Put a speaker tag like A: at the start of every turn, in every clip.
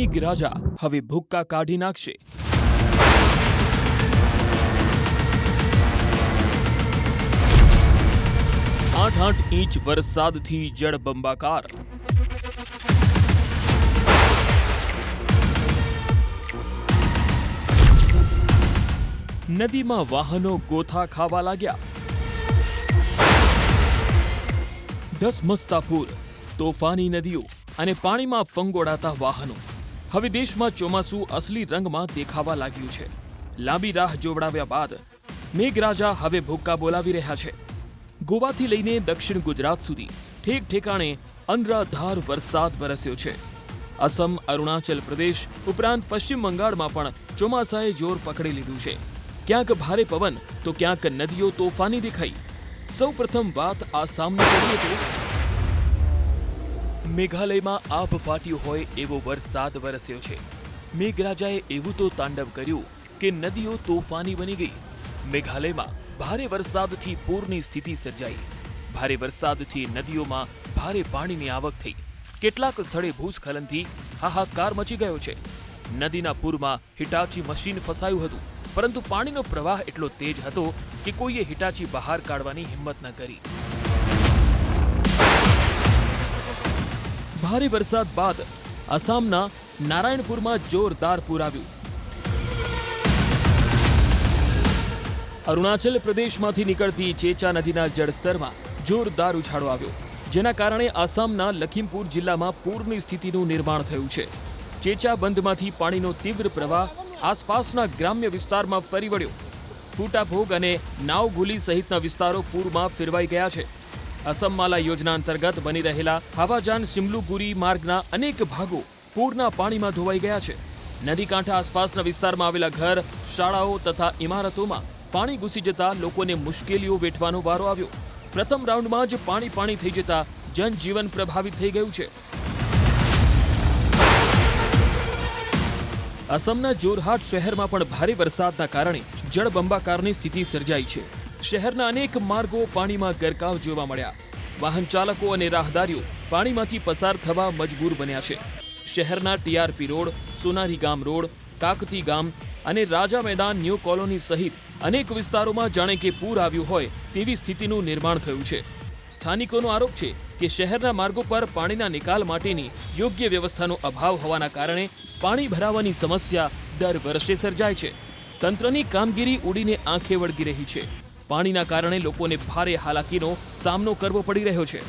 A: મેઘરાજા હવે ભૂક્કા કાઢી નાખશે। 8 ઇંચ વરસાદથી જળબંબાકાર। નદીમાં વાહનો ગોથા ખાવા લાગ્યા। ધસમસતા પૂર, તોફાની નદીઓ અને પાણીમાં ફંગોળાતા વાહનો। હવે દેશમાં ચોમાસું અસલી રંગમાં દેખાવા લાગ્યું છે। લાંબી રાહ જોવડાવ્યા બાદ મેઘરાજા હવે ભૂક્કા બોલાવી રહ્યા છે। ગોવાથી લઈને દક્ષિણ ગુજરાત સુધી ઠેક ઠેકાણે અનરાધાર વરસાદ વરસ્યો છે। અસમ, અરુણાચલ પ્રદેશ ઉપરાંત પશ્ચિમ બંગાળમાં પણ ચોમાસાએ જોર પકડી લીધું છે। ક્યાંક ભારે પવન તો ક્યાંક નદીઓ તોફાની દેખાઈ। સૌપ્રથમ વાત આસામની કરીએ તો મેઘાલયમાં આભ ફાટ્યું હોય એવો વરસાદ વરસ્યો છે। મેઘરાજાએ એવું તો તાંડવ કર્યું કે નદીઓ તોફાની બની ગઈ। મેઘાલયમાં ભારે વરસાદથી પૂરની સ્થિતિ સર્જાઈ। ભારે વરસાદથી નદીઓમાં ભારે પાણીની આવક થઈ। કેટલાક સ્થળે ભૂસ્ખલનથી હાહાકાર મચી ગયો છે। નદીના પૂરમાં હિટાચી મશીન ફસાયું હતું, પરંતુ પાણીનો પ્રવાહ એટલો તેજ હતો કે કોઈએ હિટાચી બહાર કાઢવાની હિંમત ન કરી। ભારે વરસાદ બાદ આસામના નારાયણપુરમાં જોરદાર પૂર આવ્યું। અરુણાચલ પ્રદેશમાંથી નીકળતી ચેચા નદીના જળસ્તરમાં જોરદાર ઉછાળો આવ્યો, જેના કારણે આસામના લખીમપુર જિલ્લામાં પૂરની સ્થિતિનું નિર્માણ થયું છે। ચેચા બંધમાંથી પાણીનો તીવ્ર પ્રવાહ આસપાસના ગ્રામ્ય વિસ્તારમાં ફરી વળ્યો। ફૂટાભોગ અને નાવગુલી સહિતના વિસ્તારો પૂરમાં ફેરવાઈ ગયા છે। અસમમાલા યોજના અંતર્ગત બની રહેલા હાવાજાન સિમલુગુરી માર્ગના અનેક ભાગો પૂરના પાણીમાં ધોવાઈ ગયા છે। નદી કાંઠા આસપાસના વિસ્તારમાં આવેલા ઘર, શાળાઓ તથા ઇમારતોમાં પાણી ઘૂસી જતા લોકોને મુશ્કેલીઓ વેઠવાનો વારો આવ્યો। પ્રથમ રાઉન્ડમાં જ પાણી થઈ જતા જનજીવન પ્રભાવિત થઈ ગયું છે। અસમના જોરહાટ શહેરમાં પણ ભારે વરસાદના કારણે જળબંબાકારની સ્થિતિ સર્જાઈ છે। શહેરના અનેક માર્ગો પાણીમાં ગરકાવ જોવા મળ્યા। વાહન ચાલકો અને રાહદારીઓ પાણીમાંથી પસાર થવા મજબૂર બન્યા છે। શહેરના ટીઆરપી રોડ, સોનારી ગામ રોડ, કાકતી ગામ અને રાજા મેદાન ન્યૂ કોલોની સહિત અનેક વિસ્તારોમાં જાણે કે પૂર આવ્યું હોય તેવી સ્થિતિનું નિર્માણ થયું છે। સ્થાનિકોનો આરોપ છે કે શહેરના માર્ગો પર પાણીના નિકાલ માટેની યોગ્ય વ્યવસ્થાનો અભાવ હોવાના કારણે પાણી ભરાવાની સમસ્યા દર વર્ષે સર્જાય છે। તંત્રની કામગીરી ઉડીને આંખે વળગી રહી છે। પાણીના કારણે લોકોને ભારે હાલાકીનો સામનો કરવો પડી રહ્યો છે।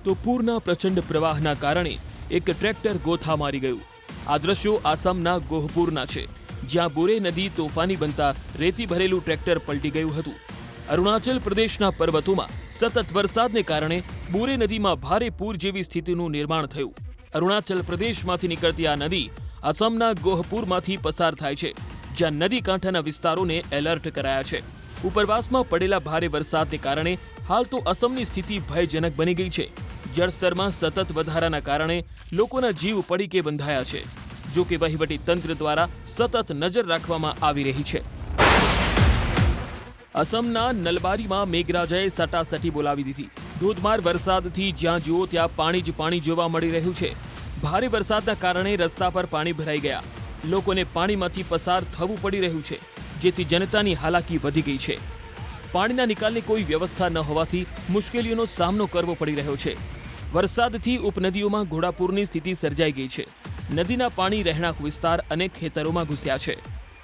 A: તો પૂરના પ્રચંડ પ્રવાહના કારણે એક ટ્રેક્ટર ગોથા મારી ગયું। આ દ્રશ્યો આસામના ગોહપુરના છે, જ્યાં બુરે નદી તોફાની બનતા રેતી ભરેલું ટ્રેક્ટર પલટી ગયું હતું। અરુણાચલ પ્રદેશના પર્વતોમાં સતત વરસાદને કારણે બુરે નદીમાં ભારે પૂર જેવી સ્થિતિનું નિર્માણ થયું। અરુણાચલ પ્રદેશમાંથી નીકળતી આ નદી આસામના ગોહપુરમાંથી પસાર થાય છે, જ્યાં નદી કાંઠાના વિસ્તારોને એલર્ટ કરાયા છે। ઉપરવાસમાં પડેલા ભારે વરસાદને કારણે હાલ તો અસમની સ્થિતિ ભયજનક બની ગઈ છે। જળસ્તરમાં સતત વધારાના કારણે લોકોના જીવ પડીકે બંધાયા છે, જો કે વહીવટી તંત્ર દ્વારા સતત નજર રાખવામાં આવી રહી છે। અસમના નલબારીમાં મેઘરાજાએ સટાસટી બોલાવી દીધી। ધોધમાર વરસાદથી જ્યાં જુઓ ત્યાં પાણી જ પાણી જોવા મળી રહ્યું છે। ભારે વરસાદના કારણે રસ્તા પર પાણી ભરાઈ ગયા। લોકોને પાણીમાંથી પસાર થવું પડી રહ્યું છે, જેથી જનતાની હાલાકી વધી ગઈ છે। પાણીના નિકાલની કોઈ વ્યવસ્થા ન હોવાથી મુશ્કેલીઓનો સામનો કરવો પડી રહ્યો છે। વરસાદથી ઉપનદીઓમાં ઘોડાપૂરની સ્થિતિ સર્જાઈ ગઈ છે। નદીના પાણી રહેણાંક વિસ્તાર અને ખેતરોમાં ઘૂસ્યા છે।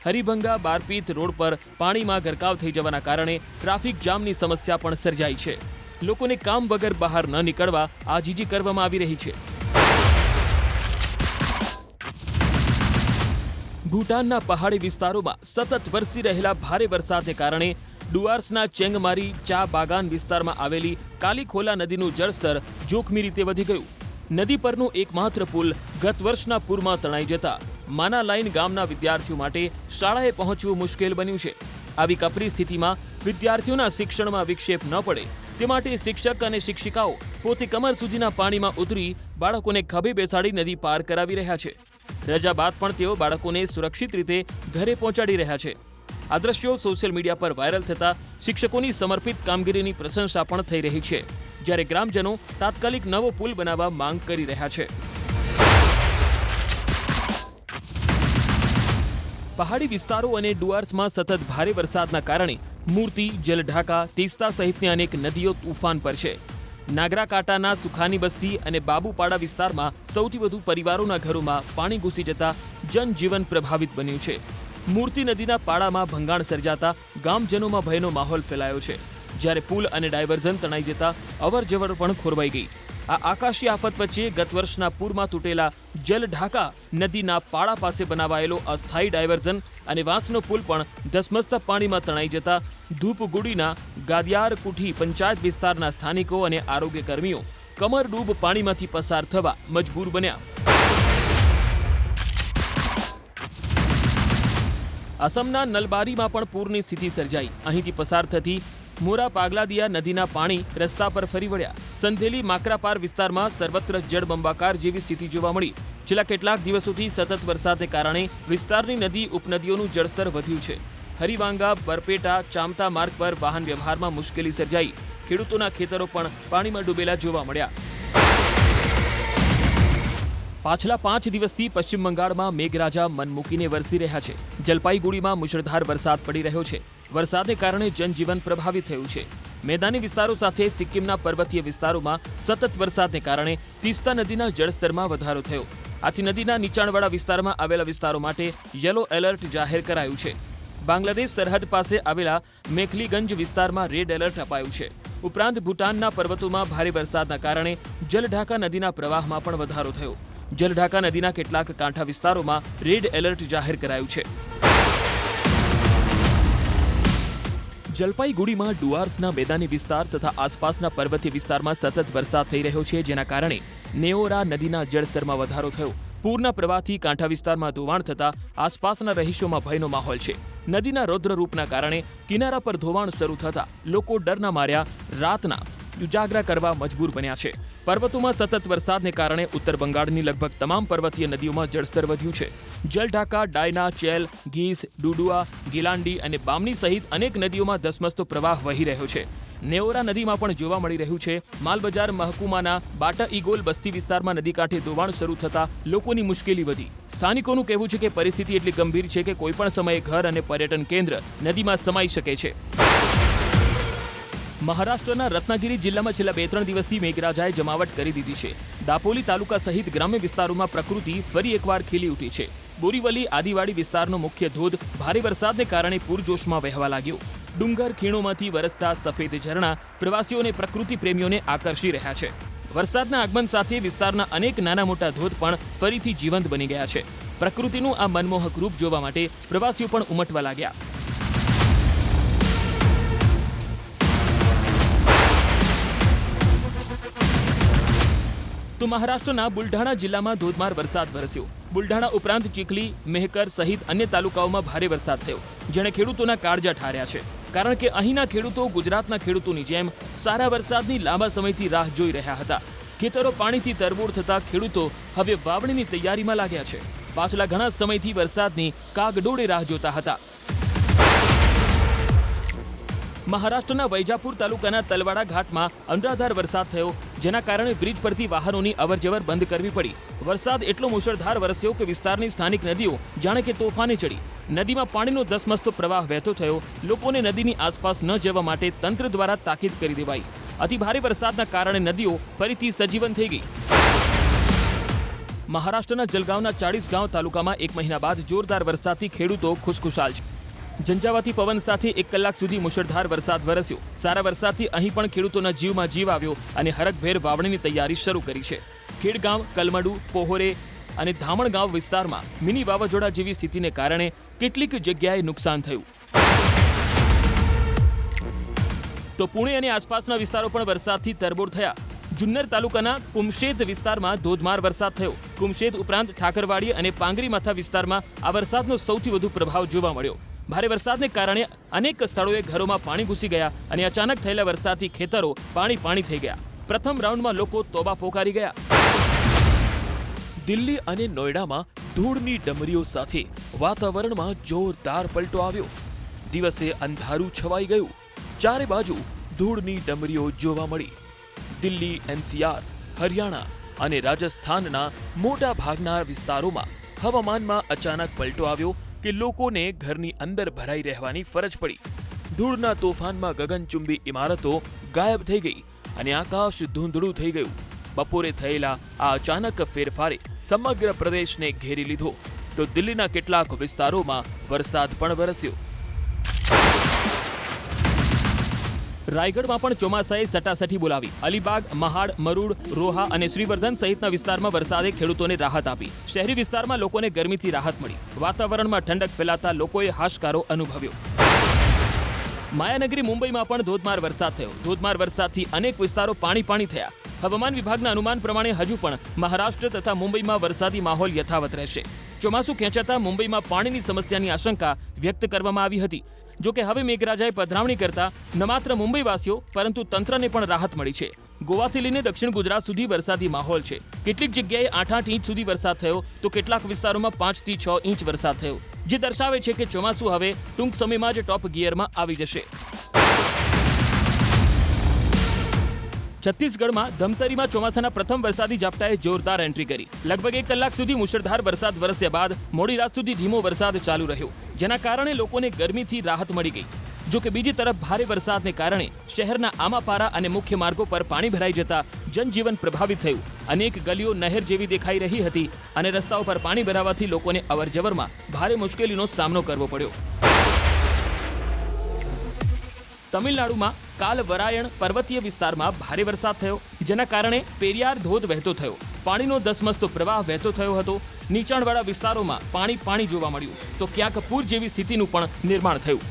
A: હરિભંગા બારપીત રોડ પર પાણીમાં ગરકાવ થઈ જવાના કારણે ટ્રાફિક જામની સમસ્યા પણ સર્જાઈ છે। લોકોને કામ વગર બહાર ન નીકળવા આજીજી કરવામાં આવી રહી છે। ભૂટાનના પહાડી વિસ્તારોમાં સતત વરસી રહેલા ભારે વરસાદને કારણે ડુઆર્સના ચેંગમારી ચા બાગાન વિસ્તારમાં આવેલી કાલીખોલા નદીનું જળસ્તર જોખમી રીતે વધી ગયું। નદી પરનો એકમાત્ર પુલ ગત વર્ષના પૂરમાં તણાઈ જતા માના લાઈન ગામના વિદ્યાર્થીઓ માટે શાળાએ પહોંચવું મુશ્કેલ બન્યું છે। આવી કપરી સ્થિતિમાં વિદ્યાર્થીઓના શિક્ષણમાં વિક્ષેપ ન પડે તે માટે શિક્ષક અને શિક્ષિકાઓ પોતે કમર સુધીના પાણીમાં ઉતરી બાળકોને ખભે બેસાડી નદી પાર કરાવી રહ્યા છે। રજા બાદ પણ તેઓ બાળકોને સુરક્ષિત રીતે ઘરે પહોંચાડી રહ્યા છે। આ દ્રશ્યો સોશિયલ મીડિયા પર વાયરલ થતા શિક્ષકોની સમર્પિત કામગીરીની પ્રશંસા પણ થઈ રહી છે, જ્યારે ગ્રામજનો તાત્કાલિક નવો પુલ બનાવવા માંગ કરી રહ્યા છે। પહાડી વિસ્તારો અને ડુઆર્સમાં સતત ભારે વરસાદના કારણે મૂર્તિ, જલઢાકા, તીસ્તા સહિતની અનેક નદીઓ ઉફાન પર છે. નાગરાકાંટાના સુખાની બસ્તી અને બાબુપાડા વિસ્તારમાં સૌથી વધુ પરિવારોના ઘરોમાં પાણી ઘૂસી જતા જનજીવન પ્રભાવિત બન્યું છે. મૂર્તિ નદીના પાળામાં ભંગાણ સર્જાતા ગામજનોમાં ભયનો માહોલ ફેલાયો છે. જ્યારે પુલ અને ડાયવર્ઝન તણાઈ જતા અવરજવર પણ ખોરવાઈ ગઈ. આ આકાશી આફત વચ્ચે ગત વર્ષના પૂરમાં તૂટેલા જલઢાકા નદીના પાળા પાસે બનાવાયેલો અસ્થાયી ડાયવર્ઝન અને વાંસનો પુલ પણ ધસમસતા પાણીમાં તણાઈ જતા ધૂપગુડીના ગાદિયાર કુઠી પંચાયત વિસ્તારના સ્થાનિકો અને આરોગ્ય કર્મીઓ કમરડૂબ પાણીમાંથી પસાર થવા મજબૂર બન્યા. અસમના નલબારીમાં પણ પૂરની સ્થિતિ સર્જાઈ. અહીંથી પસાર થતી મોરા પાગલાદિયા નદીના પાણી રસ્તા પર ફરી વળ્યા. સંધેલી માકરાપાર વિસ્તારમાં સર્વત્ર જળબંબાકાર જેવી સ્થિતિ જોવા મળી. છેલ્લા કેટલાક દિવસોથી સતત વરસાદને કારણે વિસ્તારની નદી ઉપનદીઓનું જળસ્તર વધ્યું છે. હરિવાંગા, બરપેટા, ચામતા માર્ગ પર વાહન વ્યવહારમાં મુશ્કેલી સર્જાઈ. ખેડૂતોના ખેતરો પણ પાણીમાં ડૂબેલા જોવા મળ્યા. પાછલા 5 દિવસથી પશ્ચિમ બંગાળમાં મેઘરાજા મન મૂકીને વરસી રહ્યા છે. જલપાઈગુડીમાં મુશળધાર વરસાદ પડી રહ્યો છે. વરસાદને કારણે જનજીવન પ્રભાવિત થયું છે. મેદાની વિસ્તારો સાથે સિક્કિમના પર્વતીય વિસ્તારોમાં સતત વરસાદને કારણે તીસ્તા નદીના જળસ્તરમાં વધારો થયો. આથી નદીના નીચાણવાળા વિસ્તારમાં આવેલા વિસ્તારો માટે યલો એલર્ટ જાહેર કરાયું છે. બાંગ્લાદેશ સરહદ પાસે આવેલા મેખલીગંજ વિસ્તારમાં રેડ એલર્ટ અપાયું છે. ઉપરાંત ભૂટાનના પર્વતોમાં ભારે વરસાદના કારણે જલઢાકા નદીના પ્રવાહમાં પણ વધારો થયો. જલઢાકા નદીના કેટલાક કાંઠા વિસ્તારોમાં રેડ એલર્ટ જાહેર કરાયું છે. જલપાઈગુડીમાં ડુઆર્સના મેદાની વિસ્તાર તથા આસપાસના પર્વતીય વિસ્તારમાં સતત વરસાદ થઈ રહ્યો છે, જેના કારણે નેઓરા નદીના જળસ્તરમાં વધારો થયો. પૂરના પ્રવાહથી કાંઠા વિસ્તારમાં ધોવાણ થતા આસપાસના રહીશોમાં ભયનો માહોલ છે. નદીના રૌદ્ર રૂપના કારણે કિનારા પર ધોવાણ શરૂ થતા લોકો ડરના માર્યા રાતના ઉજાગરા કરવા મજબૂર બન્યા છે. પર્વતોમાં સતત વરસાદને કારણે ઉત્તર બંગાળની લગભગ તમામ પર્વતીય નદીઓમાં જળસ્તર વધ્યું છે. જલઢાકા, ડાયના, ચેલ, ગીસ, ડુડુઆ, ગિલાંડી અને બામની સહિત અનેક નદીઓમાં ધસમસતો પ્રવાહ વહી રહ્યો છે. નેઓરા નદીમાં પણ જોવા મળી રહ્યું છે. માલબજાર મહકુમાના બાટા ઈગોલ બસ્તી વિસ્તારમાં નદી કાંઠે ધોવાણ શરૂ થતા લોકોની મુશ્કેલી વધી. સ્થાનિકોનું કહેવું છે કે પરિસ્થિતિ એટલી ગંભીર છે કે કોઈપણ સમયે ઘર અને પર્યટન કેન્દ્ર નદીમાં સમાઈ શકે છે. મહારાષ્ટ્રના રત્નાગિરી જિલ્લામાં છેલ્લા 2-3 દિવસથી મેઘરાજાએ જમાવટ કરી દીધી છે. દાપોલી તાલુકા સહિત ગ્રામ્ય વિસ્તારોમાં પ્રકૃતિ ફરી એકવાર ખીલી ઉઠી છે. બોરીવલી આદિવાડી વિસ્તારનો મુખ્ય ધોધ ભારે વરસાદને કારણે પૂરજોશમાં વહેવા લાગ્યો. ડુંગર ખીણોમાંથી વરસતા સફેદ ઝરણા પ્રવાસીઓને પ્રકૃતિ પ્રેમીઓને આકર્ષી રહ્યા છે. વરસાદના આગમન સાથે વિસ્તારના અનેક નાના મોટા ધોધ પણ ફરીથી જીવંત બની ગયા છે. પ્રકૃતિનું આ મનમોહક રૂપ જોવા માટે પ્રવાસીઓ પણ ઉમટવા લાગ્યા. તો મહારાષ્ટ્રના બુલઢાણા જિલ્લામાં ધોધમાર વરસાદ વરસ્યો. બુલઢાણા ઉપરાંત ચીખલી, મેહકર સહિત અન્ય તાલુકાઓમાં ભારે વરસાદ થયો, જેણે ખેડૂતોના કાળજા ઠાર્યા છે. કારણ કે અહીંના ખેડૂતો ગુજરાતના ખેડૂતોની જેમ સારા વરસાદની લાંબા સમયથી રાહ જોઈ રહ્યા હતા. ખેતરો પાણીથી તરબોળ થતા ખેડૂતો હવે વાવણીની તૈયારીમાં લાગ્યા છે. પાછલા ઘણા સમયથી વરસાદની કાગડોળે રાહ જોતા હતા. મહારાષ્ટ્રના વૈજાપુર તાલુકાના તલવાડા ઘાટમાં અનરાધાર વરસાદ થયો, જેના કારણે બ્રિજ પરથી વાહનોની અવરજવર બંધ કરવી પડી. વરસાદ એટલો મુશળધાર વરસ્યો કે વિસ્તારની સ્થાનિક નદીઓ જાણે કે તોફાને ચડી. નદીમાં પાણીનો ધસમસતો પ્રવાહ વહેતો થયો. લોકોને નદીની આસપાસ ન જવા માટે તંત્ર દ્વારા તાકીદ કરી દેવાઈ. અતિભારે વરસાદના કારણે નદીઓ ફરીથી સજીવન થઈ ગઈ. મહારાષ્ટ્રના જલગાંવના 40 ગાંવ તાલુકામાં 1 મહિના બાદ જોરદાર વરસાદથી ખેડૂતો ખુશખુશાલ છે. ઝંઝાવાતી પવન સાથે 1 કલાક સુધી મુશળધાર વરસાદ વરસ્યો. સારા વરસાદથી અહીં પણ ખેડૂતોના જીવમાં જીવ આવ્યો અને હરખભેર વાવણીની તૈયારી શરૂ કરી છે. ખેડગાંવ, કલમડુ, પોહોરે અને ધામણગાંવ વિસ્તારમાં મિની વાવાઝોડા જેવી સ્થિતિને કારણે કેટલીક જગ્યાએ નુકસાન થયું. તો પુણે અને આસપાસના વિસ્તારો પણ વરસાદથી તરબોળ થયા. જુન્નર તાલુકાના કુમશેત વિસ્તારમાં ધોધમાર વરસાદ થયો. કુમશેત ઉપરાંત ઠાકરવાડી અને પાંગરીમાથા વિસ્તારમાં આ વરસાદનો સૌથી વધુ પ્રભાવ જોવા મળ્યો. ભારે વરસાદને કારણે અનેક સ્થળોએ ઘરોમાં પાણી ઘૂસી ગયા અને અચાનક થયેલા વરસાદથી ખેતરો પાણી થઈ ગયા. પ્રથમ રાઉન્ડમાં લોકો તોબા પોકારી ગયા. દિલ્હી અને નોઈડામાં ધૂળની ડમરીઓ સાથે વાતાવરણમાં જોરદાર પલટો આવ્યો. દિવસે અંધારું છવાઈ ગયું. ચારે બાજુ ધૂળની ડમરીઓ જોવા મળી. દિલ્હી, NCR, હરિયાણા અને રાજસ્થાનના મોટા ભાગના વિસ્તારોમાં હવામાનમાં અચાનક પલટો આવ્યો કે લોકોને ઘરની અંદર ભરાઈ રહેવાની ફરજ પડી. ધૂળના તોફાનમાં ગગનચુંબી ઇમારતો ગાયબ થઈ ગઈ અને આકાશ ધૂંધળું થઈ ગયું. બપોરે થયેલા આ અચાનક ફેરફારે સમગ્ર પ્રદેશને ઘેરી લીધો તો દિલ્હીના કેટલાક વિસ્તારોમાં વરસાદ પણ વરસ્યો. રાયગઢમાં પણ ચોમાસાએ સટાસઠી બોલાવી. અલીબાગ, મહાડ, મરૂડ, રોહા અને શ્રીવર્ધન સહિતના વિસ્તારમાં વરસાદે ખેડૂતોને રાહત આપી. શહેરી વિસ્તારમાં લોકોને ગરમીથી રાહત મળી. વાતાવરણમાં ઠંડક ફેલાતા લોકોએ હાશકારો અનુભવ્યો. માયાનગરી મુંબઈમાં પણ ધોધમાર વરસાદ થયો. ધોધમાર વરસાદથી અનેક વિસ્તારો પાણી થયા. હવામાન વિભાગના અનુમાન પ્રમાણે હજુ પણ મહારાષ્ટ્ર તથા મુંબઈમાં વરસાદી માહોલ યથાવત રહેશે. ચોમાસું ખેંચાતા મુંબઈમાં પાણીની સમસ્યાની આશંકા વ્યક્ત કરવામાં આવી હતી. જોકે હવે મેઘરાજાએ પધરામણી કરતા ન માત્ર મુંબઈવાસીઓ પરંતુ તંત્રને પણ રાહત મળી છે. ગોવાથી લઈને દક્ષિણ ગુજરાત સુધી વરસાદી માહોલ છે. કેટલીક જગ્યાએ 8 ઇંચ સુધી વરસાદ થયો તો કેટલાક વિસ્તારોમાં 5 થી 6 ઇંચ વરસાદ થયો, જે દર્શાવે છે કે ચોમાસું હવે ટૂંક સમયમાં જ ટોપ ગિયરમાં આવી જશે. છત્તીસગઢમાં ધમતરીમાં ચોમાસાના પ્રથમ વરસાદી ઝાપટાએ જોરદાર એન્ટ્રી કરી. લગભગ 1 કલાક સુધી મુશળધાર વરસાદ વરસ્યા બાદ મોડી રાત સુધી ધીમો વરસાદ ચાલુ રહ્યો, જેના કારણે લોકોને ગરમીથી રાહત મળી ગઈ. જો કે બીજી તરફ ભારે વરસાદને કારણે શહેરના આમાપારા અને મુખ્ય માર્ગો પર પાણી ભરાઈ જતા જનજીવન પ્રભાવિત થયું. અનેક ગલીઓ નહેર જેવી દેખાઈ રહી હતી અને રસ્તાઓ પર પાણી ભરાવાથી લોકોને અવરજવરમાં ભારે મુશ્કેલીનો સામનો કરવો પડ્યો. તમિલનાડુમાં કાલવરાયણ પર્વતીય વિસ્તારમાં ભારે વરસાદ થયો, જેના કારણે પેરિયાર ધોધ વહેતો થયો. પાણીનો ધસમસતો પ્રવાહ વહેતો થયો હતો. નીચાણવાળા વિસ્તારોમાં પાણી જોવા મળ્યું તો ક્યાંક પૂર જેવી સ્થિતિનું પણ નિર્માણ થયું.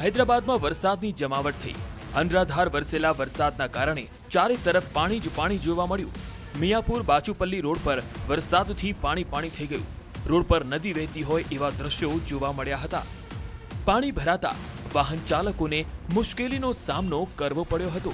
A: હૈદરાબાદમાં વરસાદની જમાવટ થઈ. અનરાધાર વરસેલા વરસાદના કારણે ચારે તરફ પાણી જ પાણી જોવા મળ્યું. મિયાપુર બાચુપલ્લી રોડ પર વરસાદથી પાણી થઈ ગયું. રોડ પર નદી વહેતી હોય એવા દ્રશ્યો જોવા મળ્યા હતા. પાણી ભરાતા વાહન ચાલકોને મુશ્કેલીનો સામનો કરવો પડ્યો હતો.